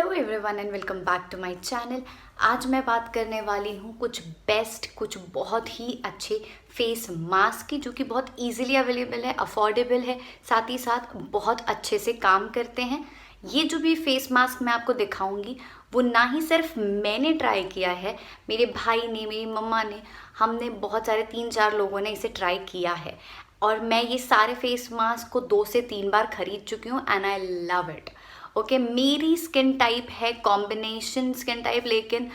Hello everyone and welcome back to my channel. आज मैं बात करने वाली हूँ कुछ बेस्ट, कुछ बहुत ही अच्छे फेस मास्क की, जो कि बहुत इजीली अवेलेबल है, अफोर्डेबल है, साथ ही साथ बहुत अच्छे से काम करते हैं। ये जो भी फेस मास्क मैं आपको दिखाऊंगी वो ना ही सिर्फ मैंने ट्राई किया है, मेरे भाई ने, मेरी मम्मा ने, हमने बहुत सारे 3-4 लोगों ने इसे ट्राई किया है। और मैं ये सारे फेस मास्क को 2 से 3 बार खरीद चुकी हूँ and I love it. Okay, मेरी स्किन टाइप है कॉम्बिनेशन स्किन टाइप, लेकिन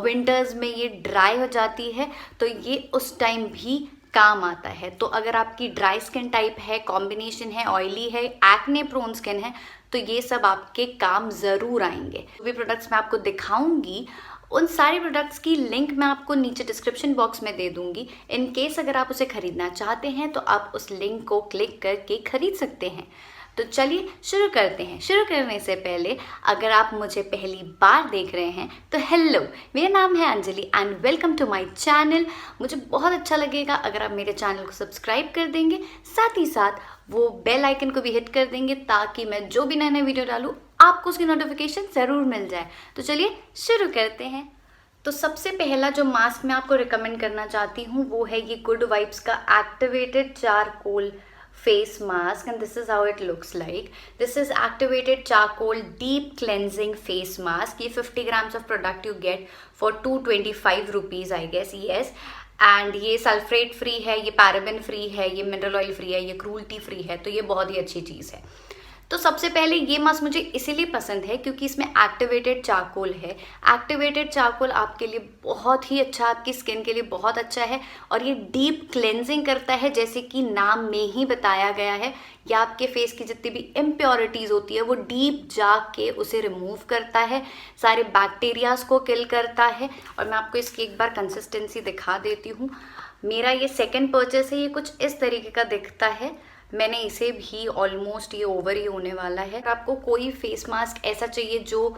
विंटर्स में ये ड्राई हो जाती है, तो ये उस टाइम भी काम आता है। तो अगर आपकी ड्राई स्किन टाइप है, कॉम्बिनेशन है, ऑयली है, एक्ने प्रोन स्किन है, तो ये सब आपके काम ज़रूर आएंगे। जो भी प्रोडक्ट्स मैं आपको दिखाऊंगी उन सारे प्रोडक्ट्स की लिंक मैं आपको नीचे डिस्क्रिप्शन बॉक्स में दे दूंगी। इन केस अगर आप उसे खरीदना चाहते हैं तो आप उस लिंक को क्लिक करके खरीद सकते हैं। तो चलिए शुरू करते हैं। शुरू करने से पहले अगर आप मुझे पहली बार देख रहे हैं तो हेलो, मेरा नाम है Anjali and welcome to my channel. मुझे बहुत अच्छा लगेगा अगर आप मेरे चैनल को सब्सक्राइब कर देंगे, साथ ही साथ वो बेल आइकन को भी हिट कर देंगे, ताकि मैं जो भी नए नए वीडियो डालूँ आपको उसकी नोटिफिकेशन ज़रूर मिल जाए। तो चलिए शुरू करते हैं। तो सबसे पहला जो मास्क मैं आपको रिकमेंड करना चाहती हूँ वो है ये गुड वाइब्स का activated charcoal face mask, and this is how it looks like. This is activated charcoal deep cleansing face mask. ये 50 grams of product you get for 225 rupees I guess, yes. And ये sulphate free है, ये paraben free है, ये mineral oil free है, ये cruelty free है, तो ये बहुत ही अच्छी चीज़ है। तो सबसे पहले ये मास्क मुझे इसीलिए पसंद है क्योंकि इसमें एक्टिवेटेड चारकोल है। एक्टिवेटेड चारकोल आपके लिए बहुत ही अच्छा, आपकी स्किन के लिए बहुत अच्छा है, और ये डीप क्लेंजिंग करता है, जैसे कि नाम में ही बताया गया है। ये आपके फेस की जितनी भी इम्प्योरिटीज़ होती है वो डीप जाके उसे रिमूव करता है, सारे बैक्टीरियाज को किल करता है। और मैं आपको इसकी एक बार कंसिस्टेंसी दिखा देती हूँ। मेरा ये सेकेंड परचेस है, ये कुछ इस तरीके का दिखता है। मैंने इसे भी ऑलमोस्ट ये ओवर ही होने वाला है। अगर आपको कोई फेस मास्क ऐसा चाहिए जो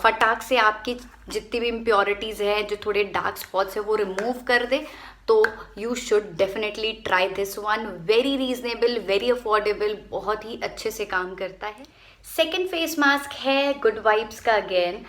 फटाक से आपकी जितनी भी इम्प्योरिटीज़ है, जो थोड़े डार्क स्पॉट्स है, वो रिमूव कर दे, तो you should definitely try this one. Very reasonable, very affordable, बहुत ही अच्छे से काम करता है। सेकेंड फेस मास्क है गुड वाइब्स का अगेन।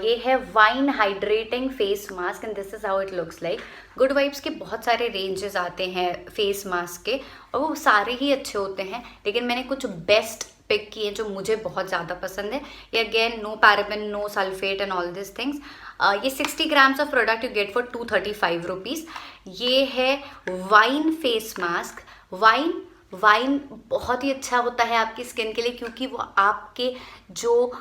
ये है wine hydrating face mask and this is how it looks like. Good vibes के बहुत सारे रेंजेस आते हैं फेस मास्क के, और वो सारे ही अच्छे होते हैं, लेकिन मैंने कुछ बेस्ट पिक किए जो मुझे बहुत ज़्यादा पसंद है। ये again no paraben, no sulphate and all this things. ये 60 grams of product you get for 235 rupees. ये है वाइन फेस मास्क। वाइन बहुत ही अच्छा होता है आपकी स्किन के लिए, क्योंकि वो आपके जो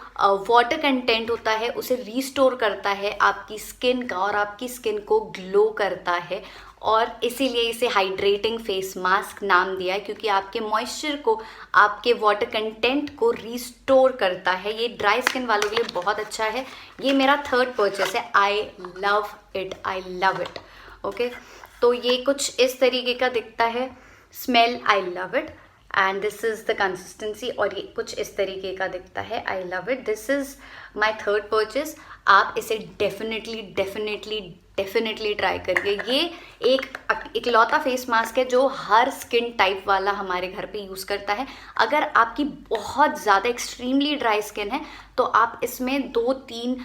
वाटर कंटेंट होता है उसे रीस्टोर करता है आपकी स्किन का, और आपकी स्किन को ग्लो करता है। और इसीलिए इसे हाइड्रेटिंग फेस मास्क नाम दिया है, क्योंकि आपके मॉइस्चर को, आपके वाटर कंटेंट को रीस्टोर करता है। ये ड्राई स्किन वालों के लिए बहुत अच्छा है। ये मेरा थर्ड परचेस है। I love it. ओके, तो ये कुछ इस तरीके का दिखता है। Smell I love it, and this is the consistency, और ये कुछ इस तरीके का दिखता है। I love it, this is my third purchase. आप इसे डेफिनेटली ट्राई करिए। ये एक इकलौता फेस मास्क है जो हर स्किन टाइप वाला हमारे घर पे यूज़ करता है। अगर आपकी बहुत ज़्यादा एक्सट्रीमली ड्राई स्किन है तो आप इसमें 2-3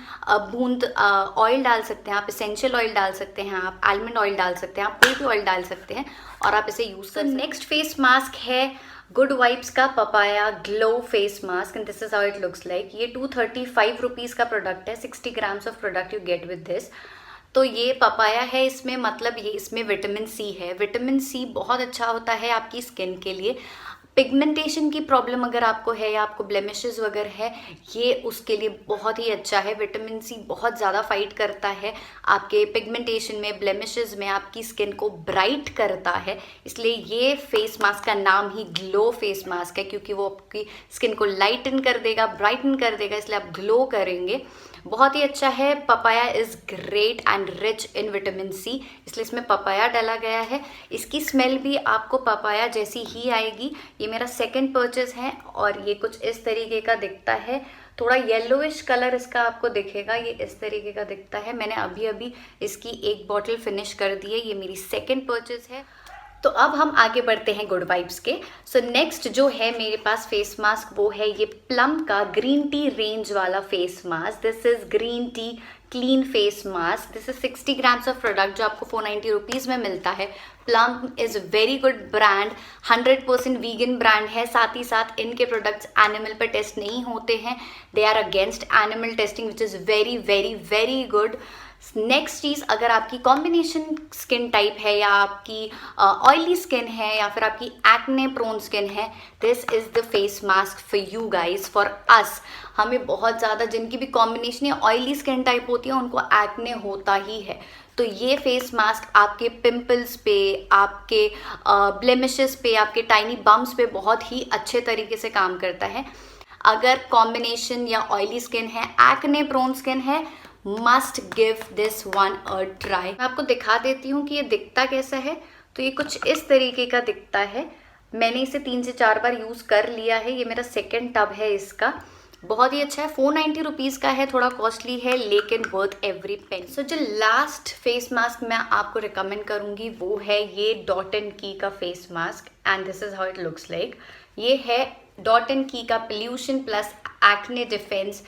बूंद ऑयल डाल सकते हैं, आप एसेंशियल ऑयल डाल सकते हैं, आप आलमंड ऑयल डाल सकते हैं, आप कोई भी ऑयल डाल सकते हैं, और आप इसे यूज़ कर सकते हैं। नेक्स्ट फेस मास्क है गुड वाइब्स का papaya glow face mask and this is how it looks like. ये 235 रुपीज़ का प्रोडक्ट है। 60 grams of product you gate with this. तो ये पपाया है, इसमें मतलब ये इसमें विटामिन सी है। विटामिन सी बहुत अच्छा होता है आपकी स्किन के लिए। पिगमेंटेशन की प्रॉब्लम अगर आपको है, या आपको ब्लेमिशेस वगैरह है, ये उसके लिए बहुत ही अच्छा है। विटामिन सी बहुत ज़्यादा फाइट करता है आपके पिगमेंटेशन में, ब्लेमिशेस में, आपकी स्किन को ब्राइट करता है। इसलिए ये फेस मास्क का नाम ही ग्लो फेस मास्क है, क्योंकि वो आपकी स्किन को लाइटन कर देगा, ब्राइटन कर देगा, इसलिए आप ग्लो करेंगे। बहुत ही अच्छा है। Papaya is great and rich in vitamin C, इसलिए इसमें पपाया डाला गया है। इसकी स्मेल भी आपको पपाया जैसी ही आएगी। ये मेरा सेकंड परचेज है, और ये कुछ इस तरीके का दिखता है। थोड़ा येलोइश कलर इसका आपको दिखेगा, ये इस तरीके का दिखता है। मैंने अभी इसकी एक बॉटल फिनिश कर दी है। ये मेरी सेकंड परचेज है। तो अब हम आगे बढ़ते हैं गुड वाइब्स के। सो नेक्स्ट जो है मेरे पास फेस मास्क वो है ये प्लम का ग्रीन टी रेंज वाला face mask. This is green tea clean face mask. This is 60 grams of product जो आपको 490 रुपीज़ में मिलता है। Plum is very good brand, 100% vegan brand है। साथ ही साथ इनके प्रोडक्ट्स एनिमल पर टेस्ट नहीं होते हैं। They are against animal testing which is very very very good. Next चीज़, अगर आपकी कॉम्बिनेशन स्किन टाइप है या आपकी ऑयली स्किन है या फिर आपकी एक्ने प्रोन स्किन है, this is the face mask for you guys, for us. हमें बहुत ज़्यादा जिनकी भी कॉम्बिनेशन या ऑयली स्किन टाइप होती है उनको एक्ने होता ही है। तो ये फेस मास्क आपके पिंपल्स पे, आपके ब्लेमिशेस पे, आपके टाइनी बम्स पे बहुत ही अच्छे तरीके से काम करता है। अगर कॉम्बिनेशन या ऑयली स्किन है, एक्ने प्रोन स्किन है, must give this one a try. मैं आपको दिखा देती हूँ कि ये दिखता कैसा है। तो ये कुछ इस तरीके का दिखता है। मैंने इसे 3 से 4 बार यूज़ कर लिया है। ये मेरा सेकेंड टब है इसका। बहुत ही अच्छा है। 490 रुपीज़ का है, थोड़ा कॉस्टली है लेकिन वर्थ एवरी पेन। सो जो लास्ट फेस मास्क मैं आपको रिकमेंड करूँगी वो है ये डॉट एंड की का face mask, and this is how it looks like. ये है डॉट एंड की का pollution plus acne defence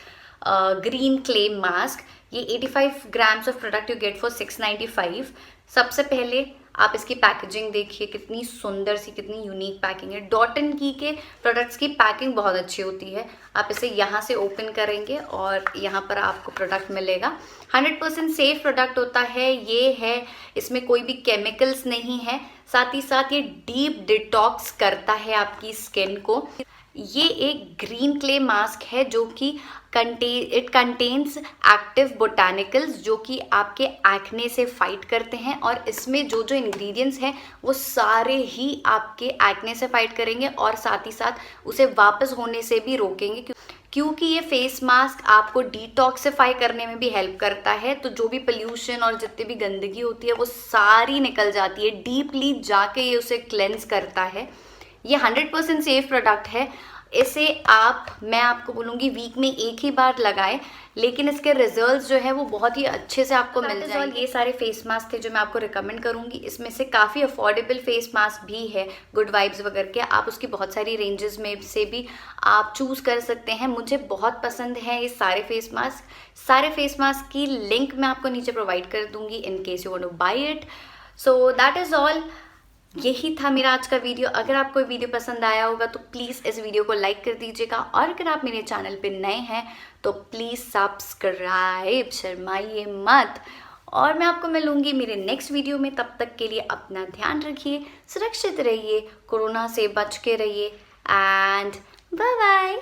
green clay mask. ये 85 grams of product you get for 695। सबसे पहले आप इसकी पैकेजिंग देखिए, कितनी सुंदर सी, कितनी यूनिक पैकिंग है। डॉट एंड की के प्रोडक्ट्स की पैकिंग बहुत अच्छी होती है। आप इसे यहाँ से ओपन करेंगे और यहाँ पर आपको प्रोडक्ट मिलेगा। 100% सेफ प्रोडक्ट होता है ये है, इसमें कोई भी केमिकल्स नहीं है। साथ ही साथ ये डीप डिटॉक्स करता है आपकी स्किन को। ये एक ग्रीन क्ले मास्क है जो कि इट कंटेन्स एक्टिव बोटानिकल्स जो कि आपके एक्ने से फाइट करते हैं, और इसमें जो जो इंग्रेडिएंट्स हैं वो सारे ही आपके एक्ने से फाइट करेंगे और साथ ही साथ उसे वापस होने से भी रोकेंगे, क्योंकि ये फेस मास्क आपको डिटॉक्सिफाई करने में भी हेल्प करता है। तो जो भी पोल्यूशन और जितनी भी गंदगी होती है वो सारी निकल जाती है, डीपली जाके ये उसे क्लेंस करता है। ये 100% सेफ प्रोडक्ट है। इसे मैं आपको बोलूँगी वीक में एक ही बार लगाएं, लेकिन इसके रिजल्ट्स जो है वो बहुत ही अच्छे से आपको मिल जाएंगे। ये सारे फेस मास्क थे जो मैं आपको रिकमेंड करूँगी। इसमें से काफ़ी अफोर्डेबल फेस मास्क भी है गुड वाइब्स वगैरह के। आप उसकी बहुत सारी रेंजेस में से भी आप चूज़ कर सकते हैं। मुझे बहुत पसंद है ये सारे फेस मास्क। सारे फेस मास्क की लिंक मैं आपको नीचे प्रोवाइड कर दूँगी in case you want to buy it. So that is all. यही था मेरा आज का वीडियो। अगर आपको वीडियो पसंद आया होगा तो प्लीज़ इस वीडियो को लाइक कर दीजिएगा, और अगर आप मेरे चैनल पे नए हैं तो प्लीज़ सब्सक्राइब, शर्माइए मत। और मैं आपको मिलूंगी मेरे नेक्स्ट वीडियो में। तब तक के लिए अपना ध्यान रखिए, सुरक्षित रहिए, कोरोना से बच के रहिए, एंड बाय बाय।